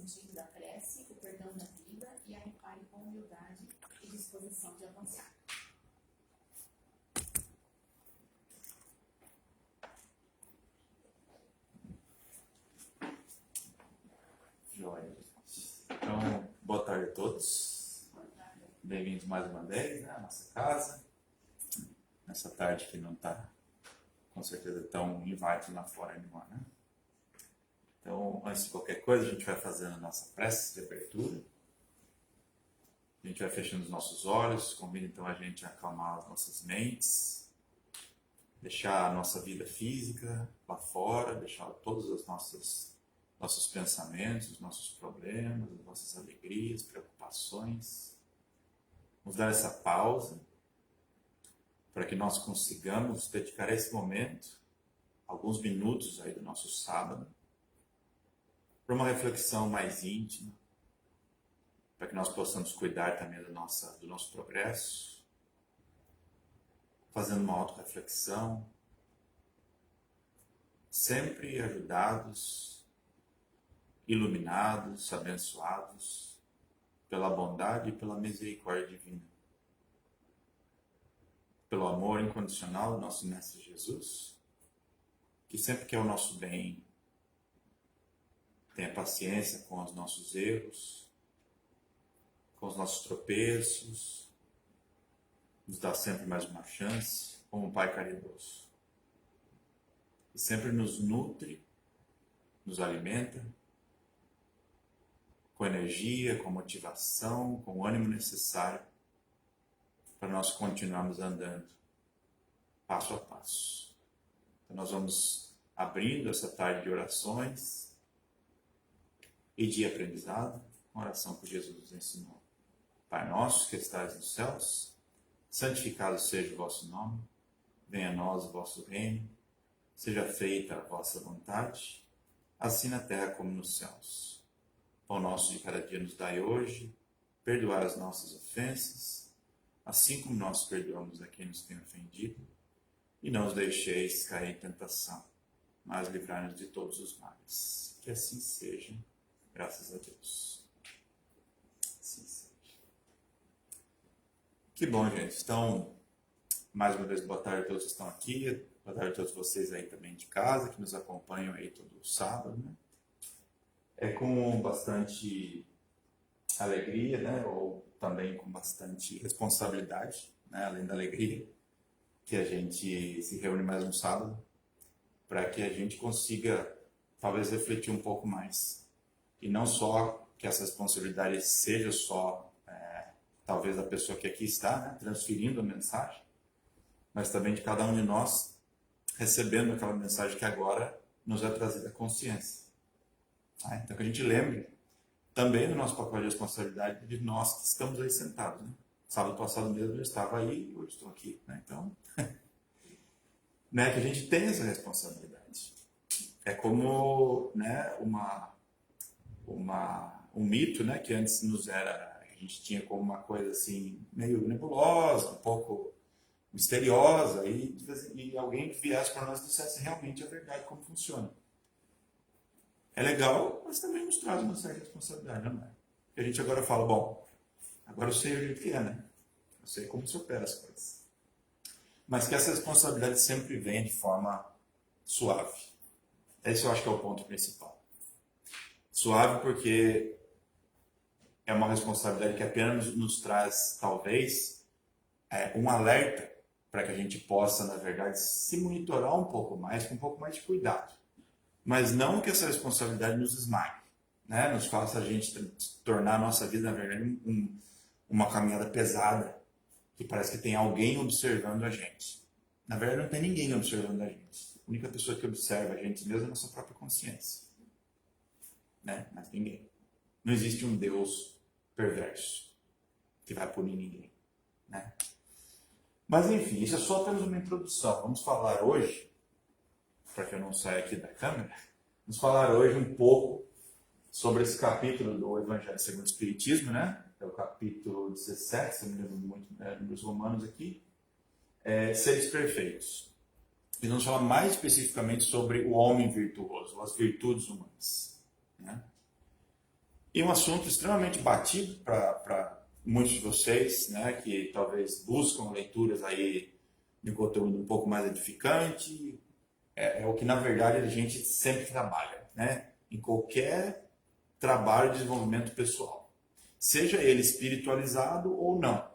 sentido da prece, o perdão da vida e a repare com humildade e disposição de avançar. Joia. Então, boa tarde a todos. Bem-vindos mais uma vez, né, à nossa casa. Nessa tarde que não está, com certeza, tão invite lá fora anymore, né? Então, antes de qualquer coisa, a gente vai fazendo a nossa prece de abertura. A gente vai fechando os nossos olhos, convida então a gente a acalmar as nossas mentes, deixar a nossa vida física lá fora, deixar todos os nossos pensamentos, os nossos problemas, as nossas alegrias, preocupações. Vamos dar essa pausa para que nós consigamos dedicar esse momento, alguns minutos aí do nosso sábado, para uma reflexão mais íntima, para que nós possamos cuidar também do nosso progresso, fazendo uma autorreflexão, sempre ajudados, iluminados, abençoados pela bondade e pela misericórdia divina, pelo amor incondicional do nosso Mestre Jesus, que sempre quer o nosso bem, tenha paciência com os nossos erros, com os nossos tropeços, nos dá sempre mais uma chance, como um Pai caridoso. E sempre nos nutre, nos alimenta, com energia, com motivação, com o ânimo necessário para nós continuarmos andando passo a passo. Então nós vamos abrindo essa tarde de orações e de aprendizado, com a oração que Jesus nos ensinou. Pai nosso que estais nos céus, santificado seja o vosso nome, venha a nós o vosso reino, seja feita a vossa vontade, assim na terra como nos céus. Pão nosso de cada dia nos dai hoje, perdoai as nossas ofensas, assim como nós perdoamos a quem nos tem ofendido, e não os deixeis cair em tentação, mas livrai-nos de todos os males. Que assim seja. Graças a Deus. Sim, sim. Que bom, gente. Então, mais uma vez, boa tarde a todos que estão aqui. Boa tarde a todos vocês aí também de casa, que nos acompanham aí todo sábado, né? É com bastante alegria, né? Ou também com bastante responsabilidade, né? Além da alegria, que a gente se reúne mais um sábado, para que a gente consiga, talvez, refletir um pouco mais. E não só que essa responsabilidade seja só, talvez, da pessoa que aqui está, né, transferindo a mensagem, mas também de cada um de nós recebendo aquela mensagem que agora nos é trazida à consciência. Tá? Então, que a gente lembre também do nosso papel de responsabilidade de nós que estamos aí sentados. Né? Sábado passado mesmo eu estava aí e hoje estou aqui. Né? Então, né, que a gente tem essa responsabilidade. É como, né, um mito, né, que antes a gente tinha como uma coisa assim meio nebulosa, um pouco misteriosa, e alguém que viesse para nós dissesse realmente a verdade, como funciona. É legal, mas também nos traz uma certa responsabilidade, não é? Porque a gente agora fala, bom, agora eu sei o que é, né? Eu sei como se opera as coisas. Mas que essa responsabilidade sempre vem de forma suave. Esse eu acho que é o ponto principal. Suave porque é uma responsabilidade que apenas nos traz, talvez, um alerta para que a gente possa, na verdade, se monitorar um pouco mais, com um pouco mais de cuidado. Mas não que essa responsabilidade nos esmague, né? Nos faça a gente tornar a nossa vida, na verdade, uma caminhada pesada, que parece que tem alguém observando a gente. Na verdade, não tem ninguém observando a gente. A única pessoa que observa a gente mesmo é a nossa própria consciência. Né? Mas ninguém. Não existe um Deus perverso que vai punir ninguém. Né? Mas enfim, isso é só apenas uma introdução. Vamos falar hoje, para que eu não saia aqui da câmera, vamos falar hoje um pouco sobre esse capítulo do Evangelho segundo o Espiritismo, né? É o capítulo 17, se não me lembro muito, dos Romanos aqui, seres perfeitos. E vamos falar mais especificamente sobre o homem virtuoso, as virtudes humanas. Né? E um assunto extremamente batido para muitos de vocês, né, que talvez buscam leituras aí de conteúdo um pouco mais edificante, é o que na verdade a gente sempre trabalha, né, em qualquer trabalho de desenvolvimento pessoal, seja ele espiritualizado ou não.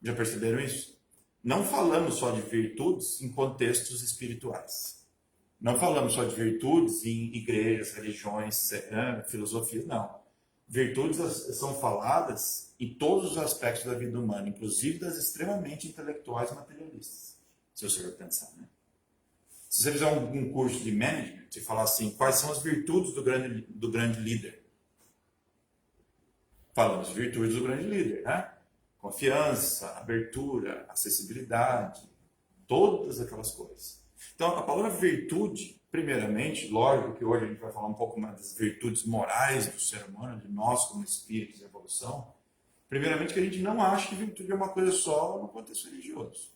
Já perceberam isso? Não falamos só de virtudes em contextos espirituais. Não falamos só de virtudes em igrejas, religiões, filosofias, não. Virtudes são faladas em todos os aspectos da vida humana, inclusive das extremamente intelectuais materialistas, se você for pensar, né? Se você fizer um curso de management e falar assim, quais são as virtudes do grande líder? Falamos virtudes do grande líder, né? Confiança, abertura, acessibilidade, todas aquelas coisas. Então, a palavra virtude, primeiramente, lógico que hoje a gente vai falar um pouco mais das virtudes morais do ser humano, de nós como espíritos de evolução. Primeiramente, que a gente não acha que virtude é uma coisa só no contexto religioso.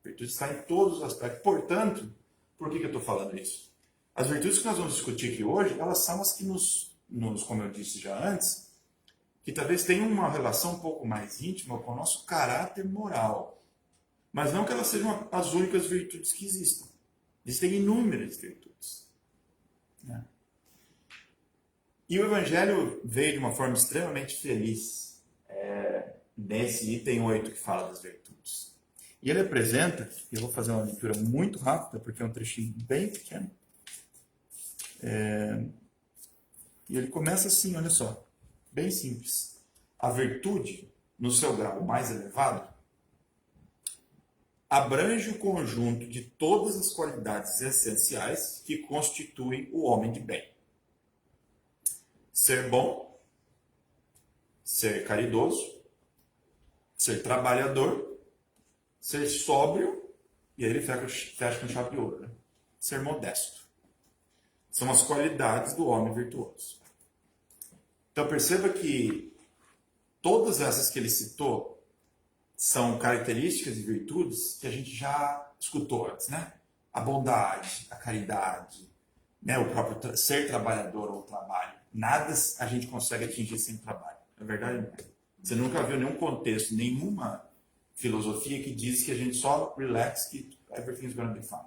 Virtude está em todos os aspectos. Portanto, por que eu estou falando isso? As virtudes que nós vamos discutir aqui hoje, elas são as que como eu disse já antes, que talvez tenham uma relação um pouco mais íntima com o nosso caráter moral. Mas não que elas sejam as únicas virtudes que existam. Existem inúmeras virtudes, né? E o Evangelho veio de uma forma extremamente feliz nesse item 8 que fala das virtudes. E ele apresenta, eu vou fazer uma leitura muito rápida, porque é um trechinho bem pequeno. E ele começa assim, olha só, bem simples. A virtude, no seu grau mais elevado, abrange o conjunto de todas as qualidades essenciais que constituem o homem de bem. Ser bom, ser caridoso, ser trabalhador, ser sóbrio, e aí ele fecha com chave de ouro, né? Ser modesto. São as qualidades do homem virtuoso. Então perceba que todas essas que ele citou são características e virtudes que a gente já escutou antes, né? A bondade, a caridade, né? O próprio ser trabalhador ou trabalho. Nada a gente consegue atingir sem trabalho. É verdade, não é? Você nunca viu nenhum contexto, nenhuma filosofia que diz que a gente só relax, que everything's gonna be fine.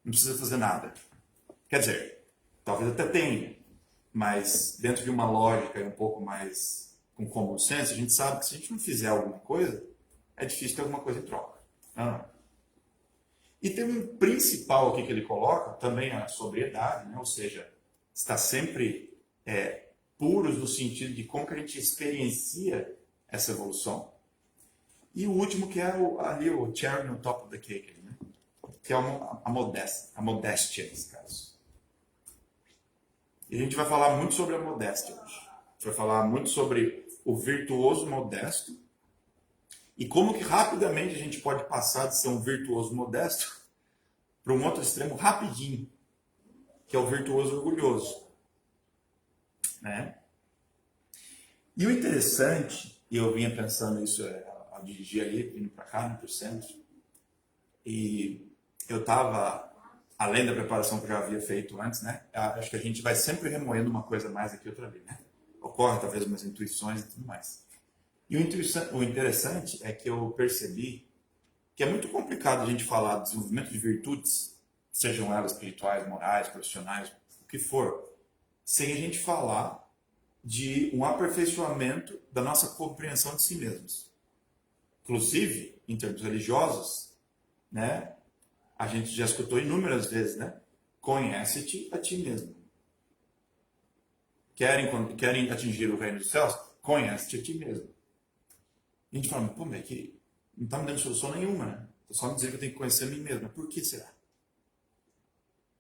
Não precisa fazer nada. Quer dizer, talvez até tenha, mas dentro de uma lógica um pouco mais com common sense, a gente sabe que se a gente não fizer alguma coisa, é difícil ter alguma coisa em troca. Não. E tem um principal aqui que ele coloca, também a sobriedade, né? Ou seja, está sempre puros no sentido de como que a gente experiencia essa evolução. E o último que é ali o cherry no top of the cake, né? Que é a modéstia nesse caso. E a gente vai falar muito sobre a modéstia hoje. A gente vai falar muito sobre o virtuoso modesto e como que rapidamente a gente pode passar de ser um virtuoso modesto para um outro extremo rapidinho, que é o virtuoso orgulhoso, né? E o interessante, e eu vinha pensando isso ao dirigir ali, vindo para cá, para o centro, e eu estava, além da preparação que eu já havia feito antes, né? Acho que a gente vai sempre remoendo uma coisa mais aqui outra vez, né? Ocorre talvez umas intuições e tudo mais. E o interessante é que eu percebi que é muito complicado a gente falar de desenvolvimento de virtudes, sejam elas espirituais, morais, profissionais, o que for, sem a gente falar de um aperfeiçoamento da nossa compreensão de si mesmos. Inclusive, em termos religiosos, né? A gente já escutou inúmeras vezes, né? Conhece-te a ti mesmo. Querem atingir o reino dos céus? Conhece-te a ti mesmo. A gente fala, pô, mas que não está me dando solução nenhuma, né? Estou só me dizendo que eu tenho que conhecer a mim mesmo. Mas por que será?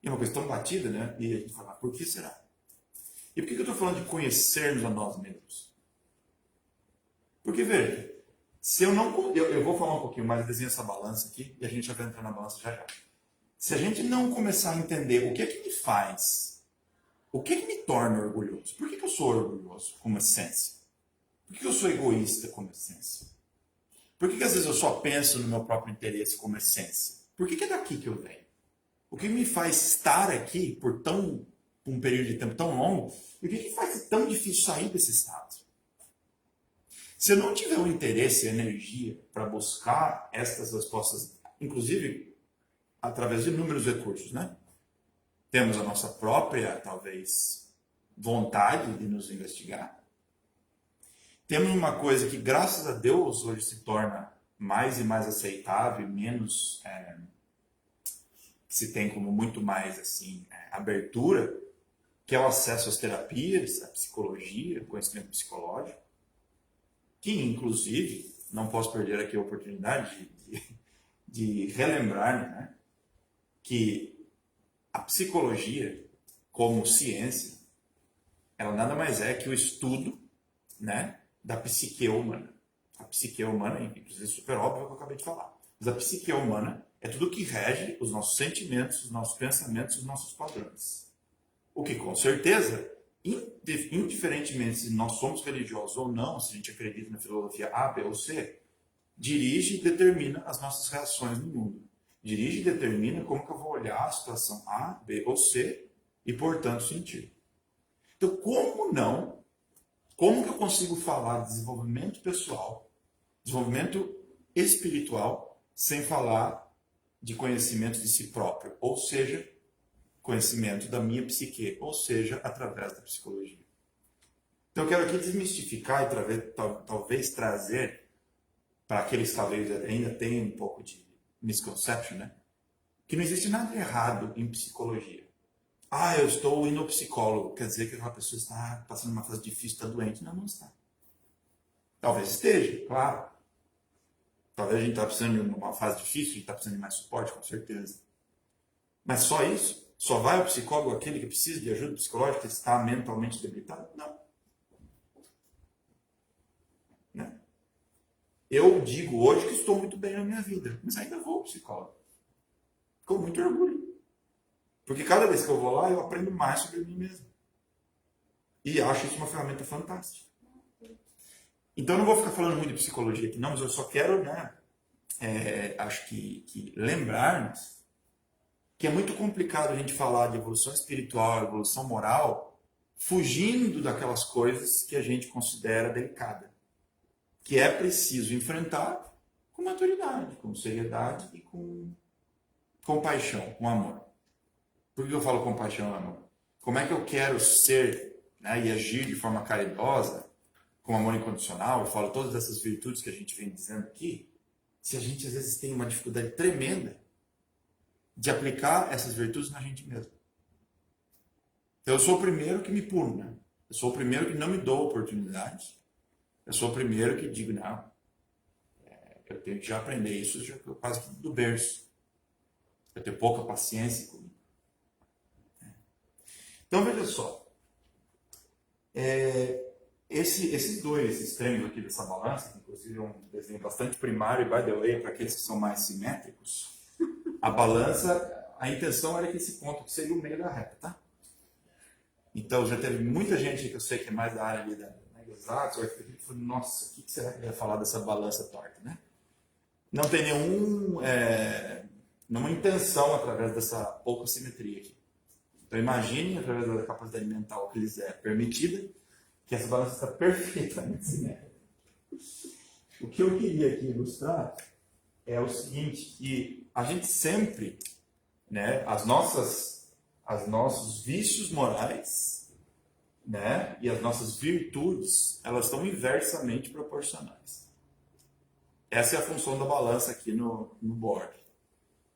E é uma coisa tão batida, né? E a gente fala, por que será? E por que eu estou falando de conhecermos a nós mesmos? Porque, veja, se eu não... Eu vou falar um pouquinho mais, eu desenho essa balança aqui, e a gente já vai entrar na balança já já. Se a gente não começar a entender o que é que me faz, o que é que me torna orgulhoso? Por que eu sou orgulhoso como essência? Por que eu sou egoísta como essência? Por que às vezes eu só penso no meu próprio interesse como essência? Por que é daqui que eu venho? O que me faz estar aqui por tão por um período de tempo tão longo, e o que faz tão difícil sair desse estado? Se eu não tiver o interesse e energia para buscar estas respostas, inclusive através de inúmeros recursos, né? Temos a nossa própria, talvez, vontade de nos investigar. Temos uma coisa que, graças a Deus, hoje se torna mais e mais aceitável, menos que se tem como muito mais assim abertura, que é o acesso às terapias, à psicologia, ao conhecimento psicológico, que inclusive, não posso perder aqui a oportunidade de relembrar, né, que a psicologia, como ciência, ela nada mais é que o estudo, né, da psique humana. A psique humana, inclusive, é super óbvio o que eu acabei de falar. Mas a psique humana é tudo que rege os nossos sentimentos, os nossos pensamentos, os nossos padrões. O que, com certeza, indiferentemente se nós somos religiosos ou não, se a gente acredita na filosofia A, B ou C, dirige e determina as nossas reações no mundo. Dirige e determina como que eu vou olhar a situação A, B ou C e, portanto, sentir. Então, como que eu consigo falar de desenvolvimento pessoal, desenvolvimento espiritual, sem falar de conhecimento de si próprio, ou seja, conhecimento da minha psique, ou seja, através da psicologia. Então eu quero aqui desmistificar e talvez trazer para aqueles que talvez ainda tenham um pouco de misconception, né? Que não existe nada errado em psicologia. Ah, eu estou indo ao psicólogo, quer dizer que aquela pessoa está passando uma fase difícil, está doente. Não, não está. Talvez esteja, claro. Talvez a gente está precisando de uma fase difícil, a gente está precisando de mais suporte, com certeza. Mas só isso? Só vai ao psicólogo aquele que precisa de ajuda psicológica, que está mentalmente debilitado? Não. Né? Eu digo hoje que estou muito bem na minha vida, mas ainda vou ao psicólogo. Com muito orgulho. Porque cada vez que eu vou lá, eu aprendo mais sobre mim mesmo. E acho isso uma ferramenta fantástica. Então eu não vou ficar falando muito de psicologia aqui, não, mas eu só quero, né, acho que lembrar-nos que é muito complicado a gente falar de evolução espiritual, evolução moral, fugindo daquelas coisas que a gente considera delicada. Que é preciso enfrentar com maturidade, com seriedade e com compaixão, com amor. Por que eu falo compaixão e amor? Como é que eu quero ser, né, e agir de forma caridosa, com amor incondicional? Eu falo todas essas virtudes que a gente vem dizendo aqui, se a gente às vezes tem uma dificuldade tremenda de aplicar essas virtudes na gente mesmo. Então, eu sou o primeiro que me puno, né? Eu sou o primeiro que não me dou oportunidade. Eu sou o primeiro que digo, não, eu tenho que já aprender isso já quase que do berço. Eu tenho pouca paciência comigo. Então, veja só. Esses dois extremos aqui dessa balança, que inclusive é um desenho bastante primário, e by the way, para aqueles que são mais simétricos, a balança, a intenção era que esse ponto seria o meio da reta, tá? Então, já teve muita gente que eu sei que é mais da área ali da exatos, que falou, nossa, o que será que vai falar dessa balança torta, né? Não tem nenhuma intenção através dessa pouca simetria aqui. Então, imagine, através da capacidade mental que lhes é permitida, que essa balança está perfeitamente simétrica. O que eu queria aqui ilustrar é o seguinte, que a gente sempre, né, os nossos vícios morais, né, e as nossas virtudes, elas estão inversamente proporcionais. Essa é a função da balança aqui no board.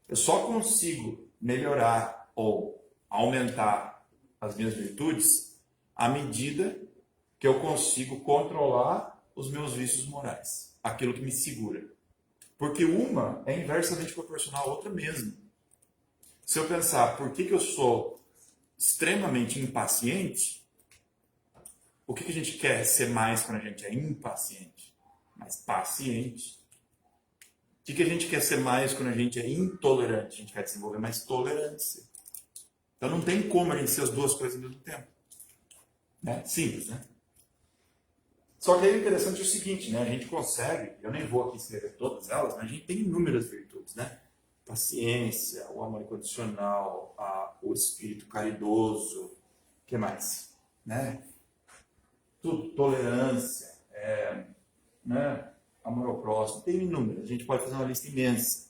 Eu só consigo melhorar ou aumentar as minhas virtudes à medida que eu consigo controlar os meus vícios morais, aquilo que me segura. Porque uma é inversamente proporcional à outra mesmo. Se eu pensar por que eu sou extremamente impaciente, o que a gente quer ser mais quando a gente é impaciente? Mais paciente. O que a gente quer ser mais quando a gente é intolerante? A gente quer desenvolver mais tolerância. Então não tem como a gente ser as duas coisas ao mesmo tempo. Né? Simples, né? Só que aí o interessante é o seguinte, né? A gente consegue, eu nem vou aqui escrever todas elas, mas a gente tem inúmeras virtudes, né? Paciência, o amor incondicional, o espírito caridoso, que mais? Né? Tudo, tolerância, né? Amor ao próximo, tem inúmeros, a gente pode fazer uma lista imensa.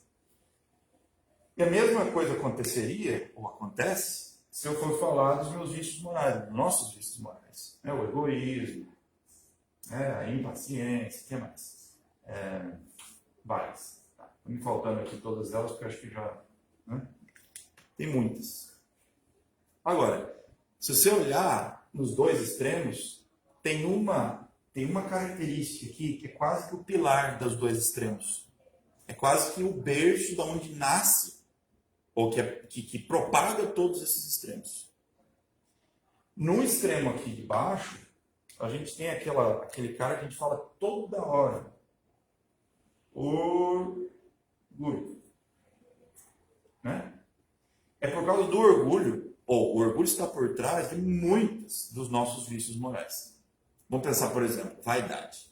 E a mesma coisa aconteceria, ou acontece, se eu for falar dos meus vícios morais, dos nossos vícios morais. Né? O egoísmo, né? A impaciência, o que mais? Várias. Tá me faltando aqui todas elas, porque eu acho que já... Né? Tem muitas. Agora, se você olhar nos dois extremos, tem uma característica aqui que é quase que o pilar dos dois extremos. É quase que o berço de onde nasce, ou que propaga todos esses extremos. No extremo aqui de baixo, a gente tem aquele cara que a gente fala toda hora. Orgulho. Né? É por causa do orgulho, ou o orgulho está por trás de muitos dos nossos vícios morais. Vamos pensar, por exemplo, vaidade.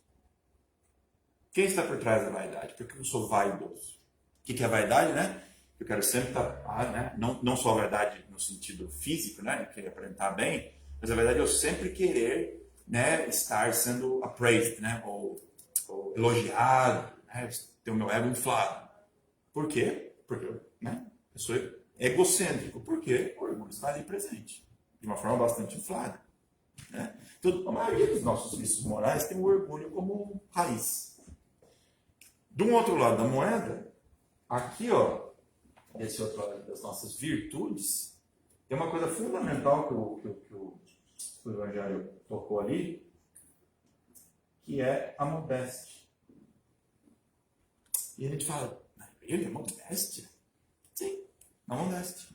Quem está por trás da vaidade? Porque eu sou vaidoso. O que é vaidade, né? Eu quero sempre estar, né? Não só a vaidade no sentido físico, né? Querer aparentar bem, mas a verdade é eu sempre querer, né, estar sendo appraised, né? Ou elogiado, né? Ter o meu ego inflado. Por quê? Porque né? Eu sou egocêntrico. Por quê? O orgulho está ali presente. De uma forma bastante inflada. Né? Então, a maioria dos nossos vícios morais tem o orgulho como raiz. De um outro lado da moeda, aqui, ó, desse outro lado das nossas virtudes, tem uma coisa fundamental que o Evangelho tocou ali, que é a modéstia. E a gente fala, ele é modéstia? Sim, a modéstia.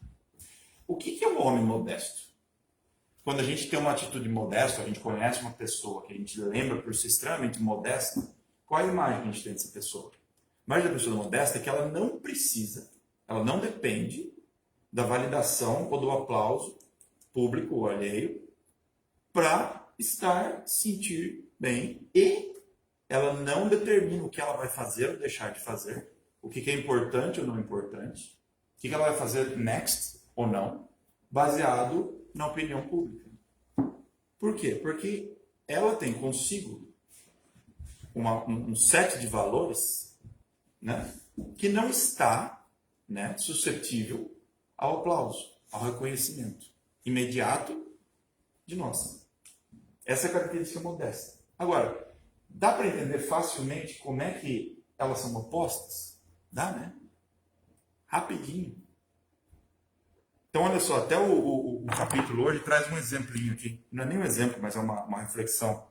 O que é um homem modesto? Quando a gente tem uma atitude modesta, a gente conhece uma pessoa que a gente lembra por ser extremamente modesta, qual é a imagem que a gente tem dessa pessoa? A imagem da pessoa modesta é que ela não precisa, ela não depende da validação ou do aplauso público ou alheio para sentir bem, e ela não determina o que ela vai fazer ou deixar de fazer, o que é importante ou não importante, o que ela vai fazer next ou não, baseado na opinião pública. Por quê? Porque ela tem consigo um set de valores, né, que não está, né, suscetível ao aplauso, ao reconhecimento imediato de nós. Essa é a característica modesta. Agora, dá para entender facilmente como é que elas são opostas? Dá, né? Rapidinho. Então, olha só, até o capítulo hoje traz um exemplinho aqui. Não é nem um exemplo, mas é uma reflexão.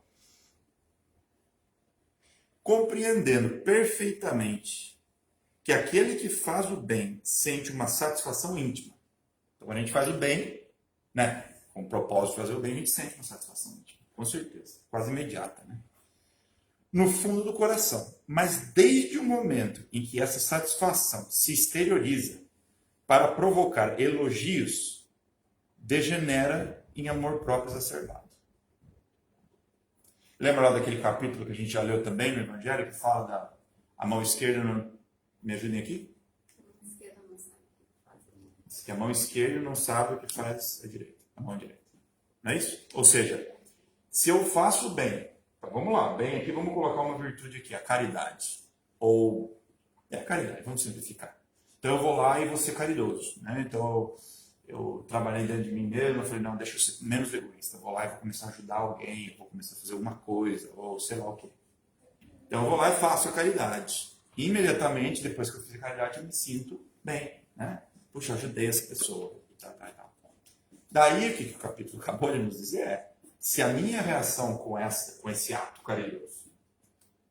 Compreendendo perfeitamente que aquele que faz o bem sente uma satisfação íntima. Então, quando a gente faz o bem, né, com o propósito de fazer o bem, a gente sente uma satisfação íntima. Com certeza. Quase imediata, né? No fundo do coração. Mas desde o momento em que essa satisfação se exterioriza para provocar elogios, degenera em amor próprio exacerbado. Lembra lá daquele capítulo que a gente já leu também no Evangelho, que fala da a mão esquerda não... Me ajudem aqui? Diz que a mão esquerda não sabe o que faz a direita, a mão direita. Não é isso? Ou seja, se eu faço bem, então vamos lá, bem aqui, vamos colocar uma virtude aqui, a caridade. Ou, a caridade, vamos simplificar. Então eu vou lá e vou ser caridoso, né? Então eu trabalhei dentro de mim mesmo, eu falei, não, deixa eu ser menos egoísta. Eu vou lá e vou começar a ajudar alguém, eu vou começar a fazer alguma coisa, ou sei lá o quê. Então eu vou lá e faço a caridade. E imediatamente, depois que eu fiz a caridade, eu me sinto bem, né? Puxa, eu ajudei essa pessoa, tal. Daí, o que o capítulo acabou de nos dizer é, se a minha reação com esse ato caridoso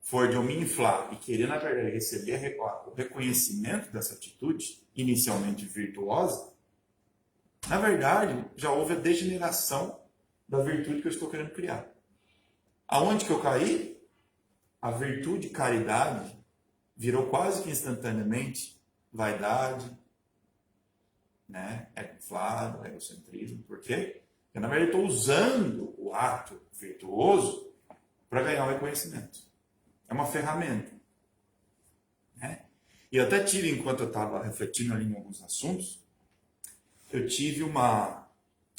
for de eu me inflar e querer, na verdade, receber o reconhecimento dessa atitude, inicialmente virtuosa, na verdade, já houve a degeneração da virtude que eu estou querendo criar. Aonde que eu caí? A virtude caridade virou quase que instantaneamente vaidade, né? Ego inflado, egocentrismo. Por quê? Porque, na verdade, eu estou usando o ato virtuoso para ganhar o reconhecimento. É uma ferramenta. Né? E eu até tive, enquanto eu estava refletindo ali em alguns assuntos, eu tive uma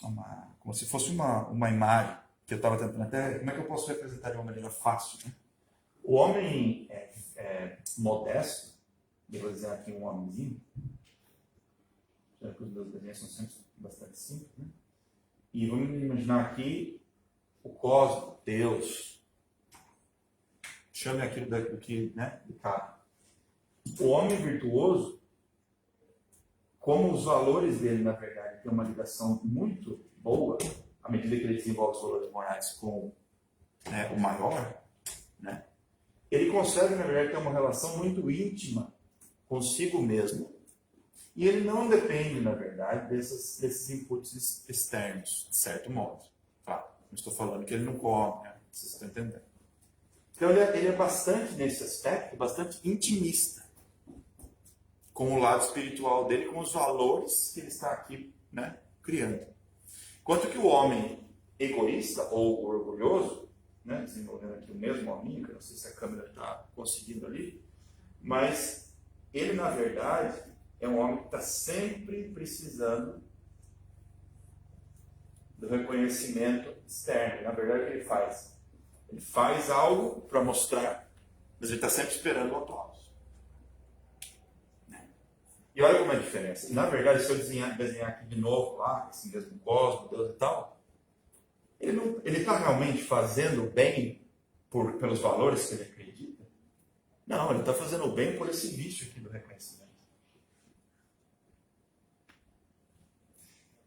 como se fosse uma imagem, que eu estava tentando até, como é que eu posso representar de uma maneira fácil, né? O homem modesto, eu vou dizer aqui um homenzinho, já que os meus desenhos são sempre bastante simples, né? E vamos imaginar aqui o cosmos, Deus, chame aquilo do que, né, do cara. O homem virtuoso, como os valores dele, na verdade, têm uma ligação muito boa, à medida que ele desenvolve os valores morais com o maior, né, ele consegue, na verdade, ter uma relação muito íntima consigo mesmo. E ele não depende, na verdade, desses inputs externos, de certo modo. Claro, não estou falando que ele não come, né? Vocês estão entendendo. Então, ele é bastante, nesse aspecto, bastante intimista com o lado espiritual dele, com os valores que ele está aqui, né, criando. Enquanto que o homem egoísta ou orgulhoso, né, desenvolvendo aqui o mesmo hominho, que eu não sei se a câmera está conseguindo ali, mas ele, na verdade, é um homem que está sempre precisando do reconhecimento externo. Na verdade, o que ele faz? Ele faz algo para mostrar, mas ele está sempre esperando o aplauso. E olha como é a diferença. Na verdade, se eu desenhar aqui de novo lá, esse mesmo cosmos, Deus e tal, ele está realmente fazendo o bem pelos valores que ele acredita? Não, ele está fazendo o bem por esse vício aqui do reconhecimento.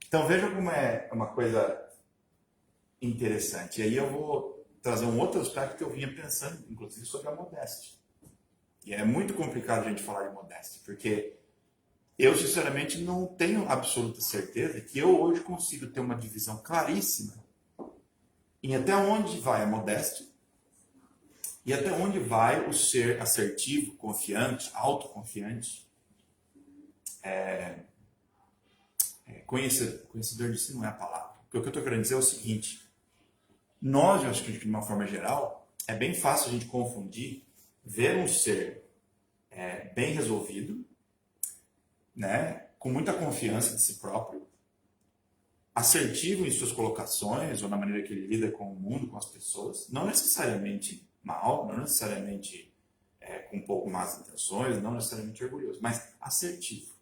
Então veja como é uma coisa interessante. E aí eu vou trazer um outro aspecto que eu vinha pensando, inclusive, sobre a modéstia. E é muito complicado a gente falar de modéstia, porque eu, sinceramente, não tenho absoluta certeza que eu hoje consigo ter uma divisão claríssima em até onde vai a modéstia e até onde vai o ser assertivo, confiante, autoconfiante, conhecedor de si não é a palavra. O que eu estou querendo dizer é o seguinte: nós, eu acho que de uma forma geral, é bem fácil a gente confundir ver um ser bem resolvido, né, com muita confiança de si próprio, assertivo em suas colocações ou na maneira que ele lida com o mundo, com as pessoas, não necessariamente mal, não necessariamente com um pouco más intenções, não necessariamente orgulhoso, mas assertivo.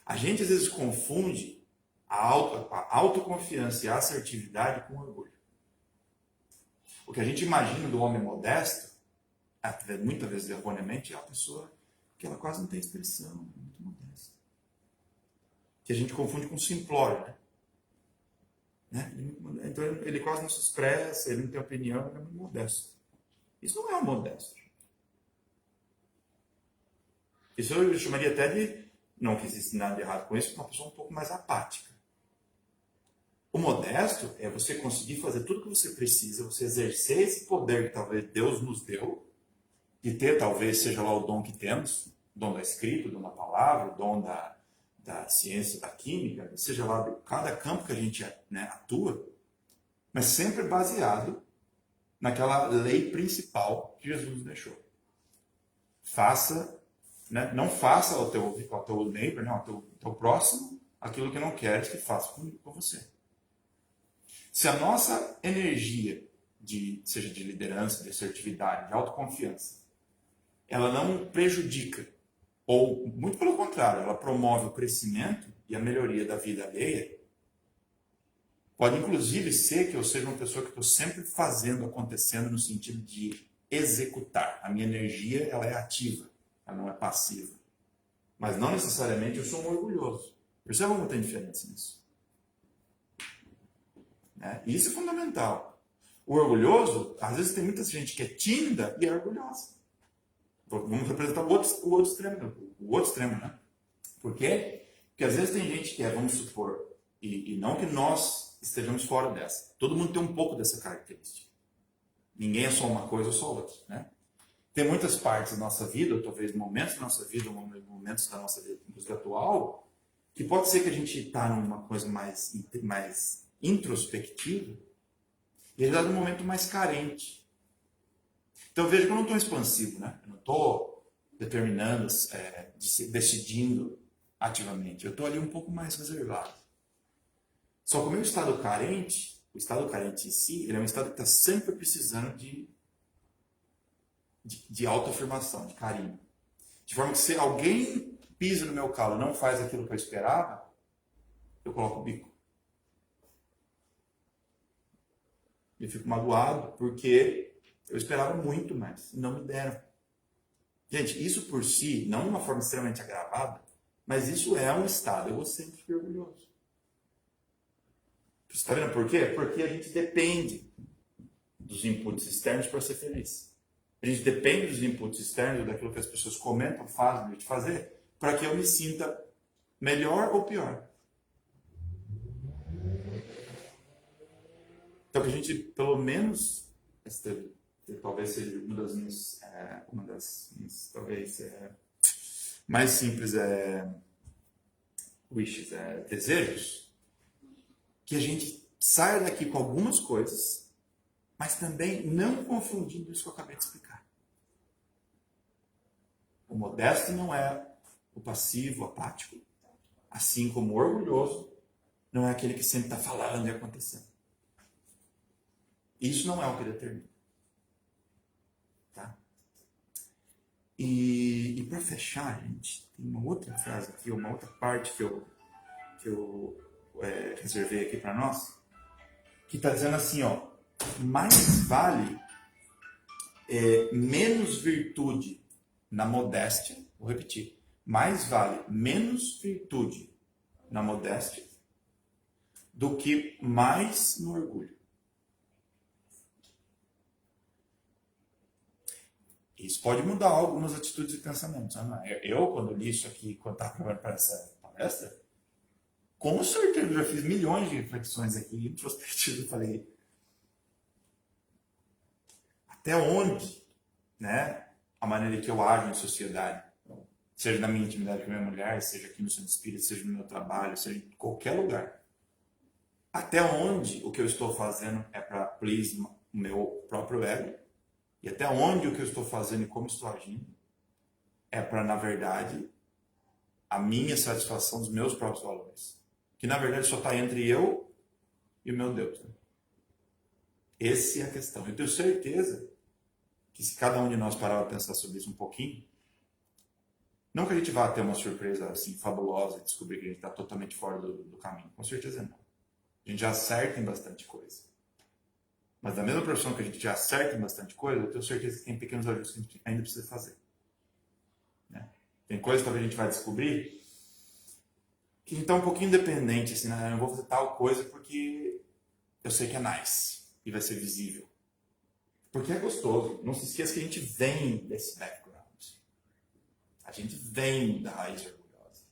A gente às vezes confunde a autoconfiança e a assertividade com orgulho. O que a gente imagina do homem modesto, muitas vezes erroneamente, é uma pessoa que ela quase não tem expressão, é muito modesta. Que a gente confunde com simplório, né? Então ele quase não se expressa, ele não tem opinião, ele é muito modesto. Isso não é um modesto. Isso eu chamaria até de, não que existe nada de errado com isso, uma pessoa um pouco mais apática. O modesto é você conseguir fazer tudo o que você precisa, você exercer esse poder que talvez Deus nos deu, de ter talvez seja lá o dom que temos, o dom da escrita, o dom da palavra, o dom da ciência, da química, seja lá de cada campo que a gente atua, mas sempre baseado naquela lei principal que Jesus nos deixou. Faça, né, não faça ao teu neighbor, ao teu próximo, aquilo que não queres que faça com você. Se a nossa energia, seja de liderança, de assertividade, de autoconfiança, ela não prejudica, ou, muito pelo contrário, ela promove o crescimento e a melhoria da vida alheia, pode inclusive ser que eu seja uma pessoa que estou sempre fazendo, acontecendo no sentido de executar. A minha energia ela é ativa, ela não é passiva. Mas não necessariamente eu sou um orgulhoso. Percebam como tem diferença nisso. E isso é fundamental. O orgulhoso, às vezes tem muita gente que é tímida e é orgulhosa. Vamos representar o outro extremo, né? Por quê? Porque às vezes tem gente que vamos supor, e não que nós estejamos fora dessa. Todo mundo tem um pouco dessa característica. Ninguém é só uma coisa ou só outra, né? Tem muitas partes da nossa vida, ou talvez momentos da nossa vida, ou momentos da nossa vida, inclusive atual, que pode ser que a gente está numa coisa mais introspectiva, e ele está num momento mais carente. Então veja que eu não estou expansivo, né? Eu não estou determinando, decidindo ativamente. Eu estou ali um pouco mais reservado. Só que o meu estado carente, o estado carente em si, ele é um estado que está sempre precisando de autoafirmação, de carinho. De forma que se alguém pisa no meu calo e não faz aquilo que eu esperava, eu coloco o bico. Eu fico magoado porque eu esperava muito mais e não me deram. Gente, isso por si, não de uma forma extremamente agravada, mas isso é um estado egocêntrico e orgulhoso. Você está vendo por quê? Porque a gente depende dos inputs externos para ser feliz. A gente depende dos inputs externos, daquilo que as pessoas comentam, fazem, de fazer, para que eu me sinta melhor ou pior. Então, que a gente, pelo menos, talvez seja uma das minhas talvez, mais simples wishes, desejos, que a gente saia daqui com algumas coisas, mas também não confundindo isso que eu acabei de explicar. O modesto não é o passivo, apático, assim como o orgulhoso não é aquele que sempre está falando e acontecendo. Isso não é o que determina. Tá? E para fechar, gente, tem uma outra frase aqui, uma outra parte que eu reservei aqui para nós, que está dizendo assim, ó, mais vale menos virtude na modéstia, vou repetir, mais vale menos virtude na modéstia do que mais no orgulho. Isso pode mudar algumas atitudes e pensamentos. Eu, quando li isso aqui, quando estava preparando para essa palestra, com certeza já fiz milhões de reflexões aqui, introspectivas, eu falei, até onde, né, a maneira que eu ajo em sociedade, seja na minha intimidade com a minha mulher, seja aqui no centro espírita, seja no meu trabalho, seja em qualquer lugar, até onde o que eu estou fazendo é para please o meu próprio ego, e até onde o que eu estou fazendo e como estou agindo é para, na verdade, a minha satisfação dos meus próprios valores. Que, na verdade, só está entre eu e o meu Deus. Né? Essa é a questão. Eu tenho certeza que se cada um de nós parar para pensar sobre isso um pouquinho, não que a gente vá ter uma surpresa assim fabulosa e descobrir que a gente está totalmente fora do caminho. Com certeza não. A gente já acerta em bastante coisa. Mas da mesma proporção que a gente já acerta em bastante coisa, eu tenho certeza que tem pequenos ajustes que a gente ainda precisa fazer. Né? Tem coisas que a gente vai descobrir que a gente está um pouquinho independente, assim, né? Eu não vou fazer tal coisa porque eu sei que é nice e vai ser visível. Porque é gostoso. Não se esqueça que a gente vem desse background. A gente vem da raiz orgulhosa.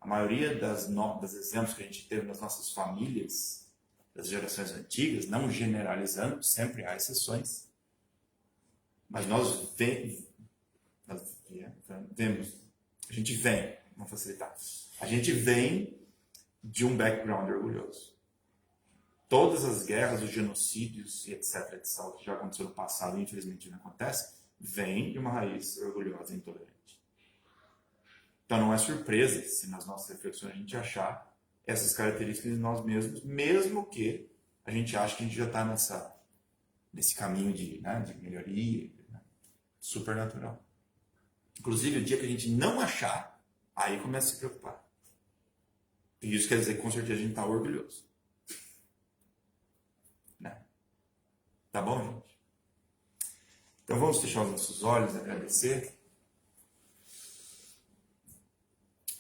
A maioria dos exemplos que a gente teve nas nossas famílias, das gerações antigas, não generalizando, sempre há exceções, mas nós vemos, a gente vem, vamos facilitar, a gente vem de um background orgulhoso. Todas as guerras, os genocídios e etc, que já aconteceu no passado e infelizmente não acontece, vem de uma raiz orgulhosa e intolerante. Então não é surpresa se nas nossas reflexões a gente achar essas características de nós mesmos, mesmo que a gente ache que a gente já está nesse caminho de melhoria, né, supernatural. Inclusive, o dia que a gente não achar, aí começa a se preocupar. E isso quer dizer que com certeza a gente está orgulhoso. Né? Tá bom, gente? Então vamos fechar os nossos olhos, agradecer.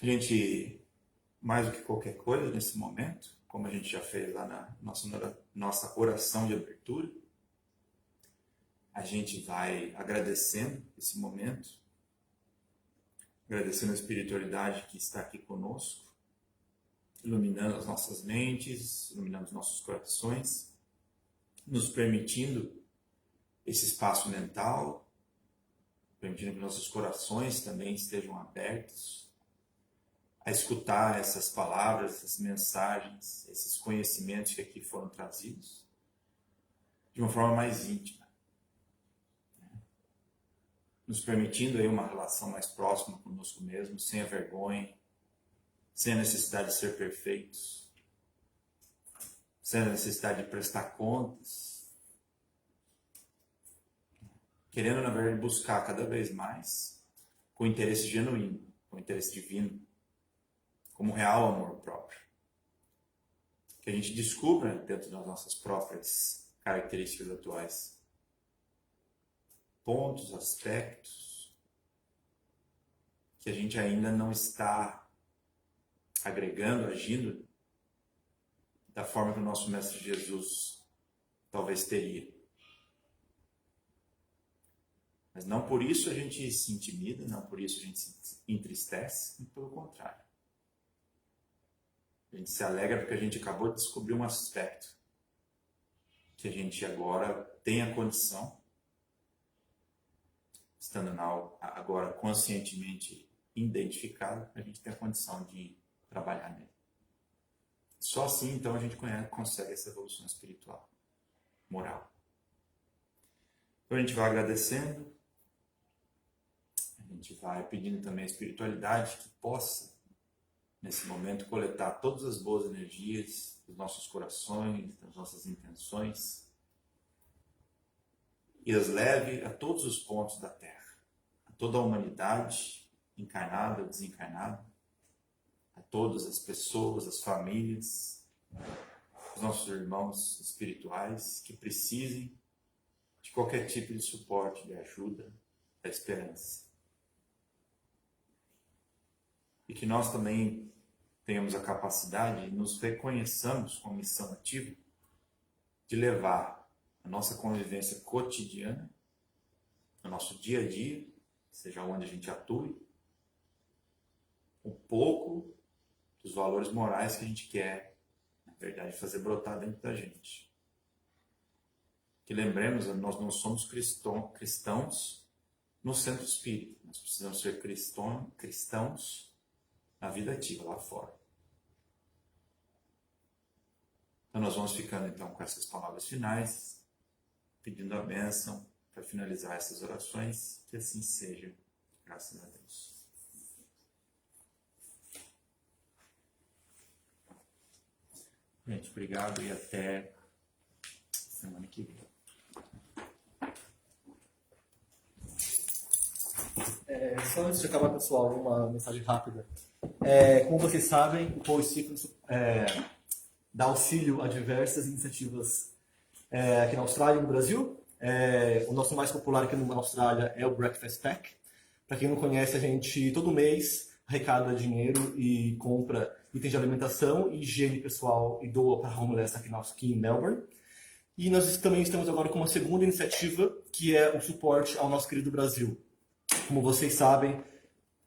A gente, mais do que qualquer coisa nesse momento, como a gente já fez lá na nossa oração de abertura, a gente vai agradecendo esse momento, agradecendo a espiritualidade que está aqui conosco, iluminando as nossas mentes, iluminando os nossos corações, nos permitindo esse espaço mental, permitindo que nossos corações também estejam abertos a escutar essas palavras, essas mensagens, esses conhecimentos que aqui foram trazidos de uma forma mais íntima, nos permitindo aí uma relação mais próxima conosco mesmo, sem a vergonha, sem a necessidade de ser perfeitos, sem a necessidade de prestar contas, querendo, na verdade, buscar cada vez mais com interesse genuíno, com interesse divino, como real amor próprio. Que a gente descubra dentro das nossas próprias características atuais pontos, aspectos que a gente ainda não está agregando, agindo da forma que o nosso Mestre Jesus talvez teria. Mas não por isso a gente se intimida, não por isso a gente se entristece, pelo contrário. A gente se alegra porque a gente acabou de descobrir um aspecto que a gente agora tem a condição, estando agora conscientemente identificado, a gente tem a condição de trabalhar nele. Só assim, então, a gente consegue essa evolução espiritual, moral. Então, a gente vai agradecendo, a gente vai pedindo também a espiritualidade que possa, nesse momento, coletar todas as boas energias dos nossos corações, das nossas intenções, e as leve a todos os pontos da Terra, a toda a humanidade, encarnada ou desencarnada, a todas as pessoas, as famílias, os nossos irmãos espirituais que precisem de qualquer tipo de suporte, de ajuda, da esperança. E que nós também tenhamos a capacidade e nos reconheçamos com a missão ativa de levar a nossa convivência cotidiana, no nosso dia a dia, seja onde a gente atue, um pouco dos valores morais que a gente quer, na verdade, fazer brotar dentro da gente. Que lembremos, nós não somos cristãos no centro espírita, nós precisamos ser cristãos na vida ativa, lá fora. Então nós vamos ficando então com essas palavras finais, pedindo a bênção para finalizar essas orações, que assim seja, graças a Deus. Gente, obrigado e até semana que vem. Só antes de acabar, pessoal, uma mensagem rápida. Como vocês sabem, o Paul Stevens dá auxílio a diversas iniciativas aqui na Austrália e no Brasil. O nosso mais popular aqui na Austrália é o Breakfast Pack. Para quem não conhece, a gente todo mês arrecada dinheiro e compra itens de alimentação e higiene pessoal e doa para a homeless aqui em Melbourne. E nós também estamos agora com uma segunda iniciativa, que é o suporte ao nosso querido Brasil. Como vocês sabem,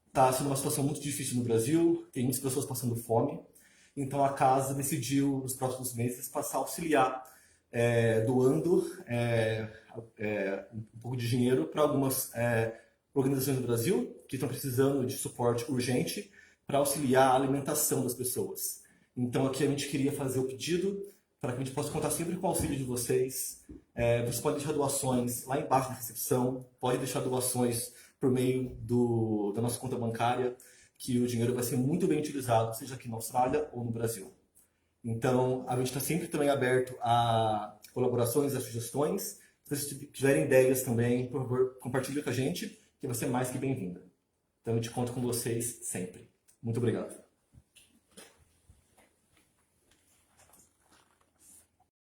está sendo uma situação muito difícil no Brasil, tem muitas pessoas passando fome. Então a casa decidiu, nos próximos meses, passar a auxiliar, doando um pouco de dinheiro para algumas organizações do Brasil que estão precisando de suporte urgente para auxiliar a alimentação das pessoas. Então aqui a gente queria fazer o pedido para que a gente possa contar sempre com o auxílio de vocês. Vocês podem deixar doações lá embaixo na recepção, pode deixar doações por meio da nossa conta bancária, que o dinheiro vai ser muito bem utilizado, seja aqui na Austrália ou no Brasil. Então, a gente está sempre também aberto a colaborações, a sugestões. Se vocês tiverem ideias também, por favor, compartilhe com a gente, que vai ser mais que bem-vinda. Então, a gente conta com vocês sempre. Muito obrigado.